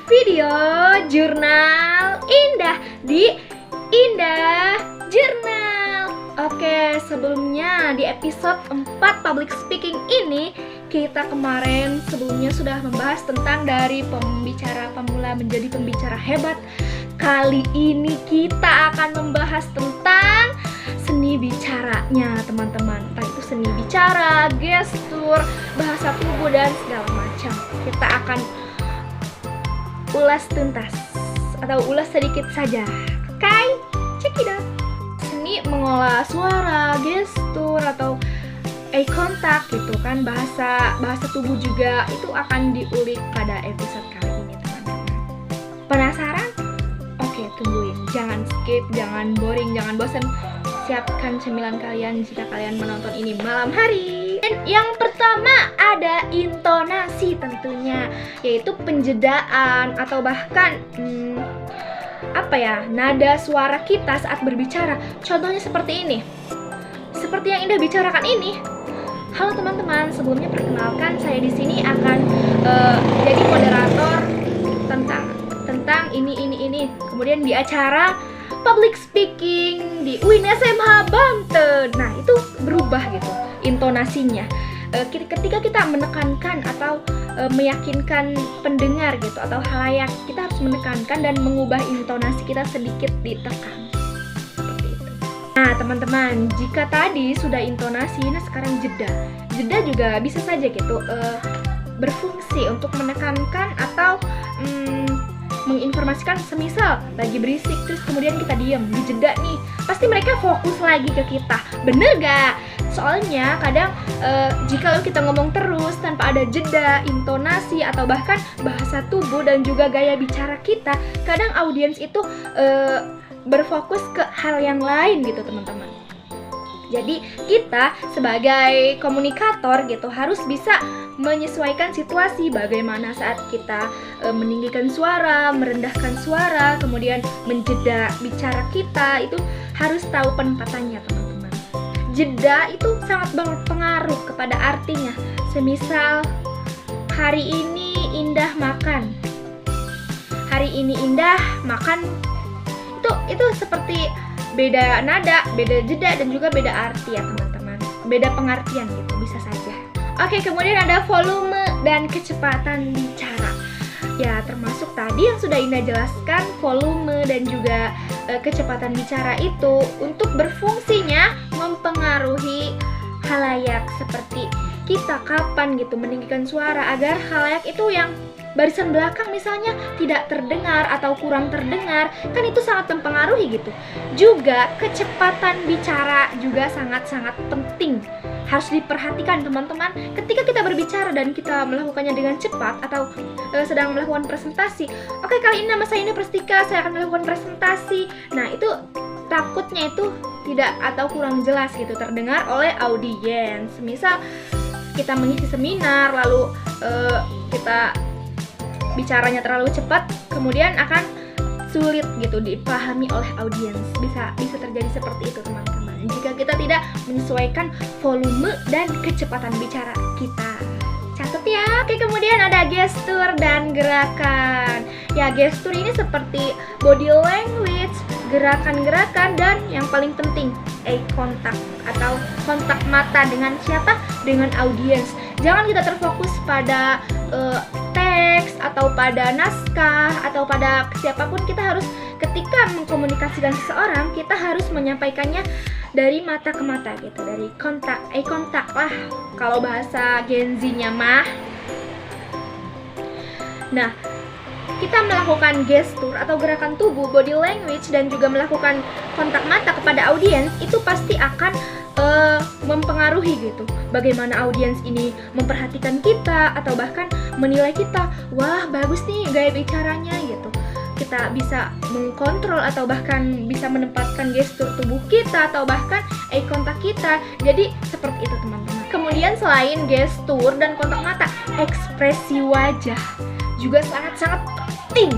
video Jurnal Indah di Indah Jurnal. Oke, sebelumnya di episode 4 public speaking ini kita kemarin sebelumnya sudah membahas tentang dari pembicara pemula menjadi pembicara hebat. Kali ini kita akan membahas tentang seni bicaranya, teman-teman. Entah itu seni bicara, gestur, bahasa tubuh, dan segala macam. Kita akan ulas tuntas atau ulas sedikit saja. Oke, check it out. Seni mengolah suara, gestur, atau eye contact gitu kan, bahasa tubuh juga itu akan diulik pada episode kali ini, teman-teman. Penasaran? Oke, tungguin. Jangan skip, jangan boring, jangan bosan. Siapkan cemilan kalian jika kalian menonton ini malam hari. Dan yang pertama ada intonasi tentunya, yaitu penjedaan atau bahkan nada suara kita saat berbicara. Contohnya seperti ini. Seperti yang Indah bicarakan ini. Halo teman-teman, sebelumnya perkenalkan saya di sini akan jadi moderator tentang ini. Kemudian di acara public speaking di UIN SMH Banten. Nah, itu berubah gitu intonasinya. Ketika kita menekankan atau meyakinkan pendengar gitu atau halayak, kita harus menekankan dan mengubah intonasi kita sedikit ditekan. Seperti itu. Nah, teman-teman, jika tadi sudah intonasi, nah sekarang jeda. Jeda juga bisa saja gitu berfungsi untuk menekankan atau menginformasikan, semisal lagi berisik terus kemudian kita diam, dijeda nih, pasti mereka fokus lagi ke kita. Bener gak? Soalnya kadang jika kita ngomong terus tanpa ada jeda, intonasi atau bahkan bahasa tubuh dan juga gaya bicara kita, kadang audiens itu berfokus ke hal yang lain gitu, teman-teman. Jadi kita sebagai komunikator gitu harus bisa menyesuaikan situasi, bagaimana saat kita meninggikan suara, merendahkan suara, kemudian menjeda bicara kita, itu harus tahu penempatannya, teman-teman. Jeda itu sangat berpengaruh kepada artinya. Semisal hari ini Indah makan. Hari ini Indah makan, itu seperti beda nada, beda jeda, dan juga beda arti ya, teman-teman. Beda pengertian gitu, bisa saja. Oke, kemudian ada volume dan kecepatan bicara. Ya, termasuk tadi yang sudah Indah jelaskan, volume dan juga kecepatan bicara itu untuk berfungsinya mempengaruhi halayak, seperti kita kapan gitu meninggikan suara agar halayak itu yang barisan belakang misalnya tidak terdengar atau kurang terdengar, kan itu sangat mempengaruhi gitu. Juga kecepatan bicara juga sangat-sangat penting, harus diperhatikan, teman-teman. Ketika kita berbicara dan kita melakukannya dengan cepat atau sedang melakukan presentasi, oke, kali ini nama saya Indah Prestika, saya akan melakukan presentasi. Nah, itu takutnya itu tidak atau kurang jelas gitu terdengar oleh audiens. Misal kita mengisi seminar lalu kita bicaranya terlalu cepat, kemudian akan sulit gitu dipahami oleh audiens. Bisa terjadi seperti itu, teman-teman, jika kita tidak menyesuaikan volume dan kecepatan bicara kita. Catat ya. Oke, kemudian ada gestur dan gerakan. Ya, gestur ini seperti body language, gerakan-gerakan, dan yang paling penting eye contact atau kontak mata dengan siapa? Dengan audiens. Jangan kita terfokus pada teks atau pada naskah atau pada siapapun. Kita harus, ketika mengkomunikasikan seseorang, kita harus menyampaikannya dari mata ke mata gitu, dari kontak, eye contact lah kalau bahasa Gen Z-nya mah. Nah, kita melakukan gestur atau gerakan tubuh, body language, dan juga melakukan kontak mata kepada audiens, itu pasti akan mempengaruhi gitu bagaimana audiens ini memperhatikan kita atau bahkan menilai kita. Wah, bagus nih gaya bicaranya gitu. Kita bisa mengkontrol atau bahkan bisa menempatkan gestur tubuh kita atau bahkan eye contact kita. Jadi seperti itu, teman-teman. Kemudian selain gestur dan kontak mata, ekspresi wajah juga sangat-sangat penting.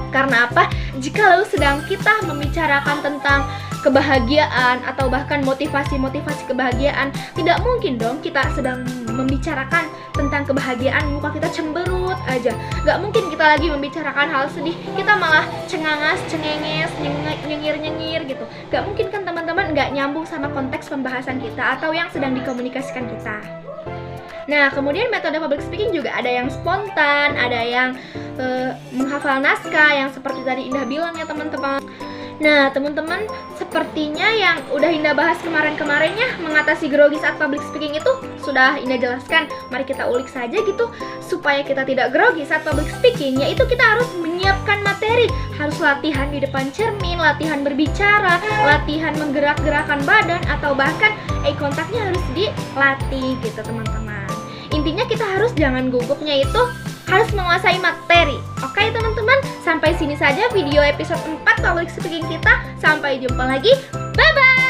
Karena apa? Jikalau sedang kita membicarakan tentang kebahagiaan atau bahkan motivasi kebahagiaan, tidak mungkin dong kita sedang membicarakan tentang kebahagiaan muka kita cemberut aja. Gak mungkin kita lagi membicarakan hal sedih, kita malah cengangas, cengenges, nyengir-nyengir gitu. Gak mungkin kan teman-teman, gak nyambung sama konteks pembahasan kita atau yang sedang dikomunikasikan kita. Nah, kemudian metode public speaking juga ada yang spontan, ada yang menghafal naskah, yang seperti tadi Indah bilang ya teman-teman. Nah, teman-teman, sepertinya yang udah Indah bahas kemarin-kemarin ya, mengatasi grogi saat public speaking itu sudah Indah jelaskan. Mari kita ulik saja gitu, supaya kita tidak grogi saat public speaking, yaitu kita harus menyiapkan materi. Harus latihan di depan cermin, latihan berbicara, latihan menggerak-gerakan badan, atau bahkan eye contact-nya harus dilatih gitu teman-teman. Intinya kita harus jangan gugupnya itu harus menguasai materi. Oke teman-teman, sampai sini saja video episode 4 public speaking kita. Sampai jumpa lagi. Bye-bye.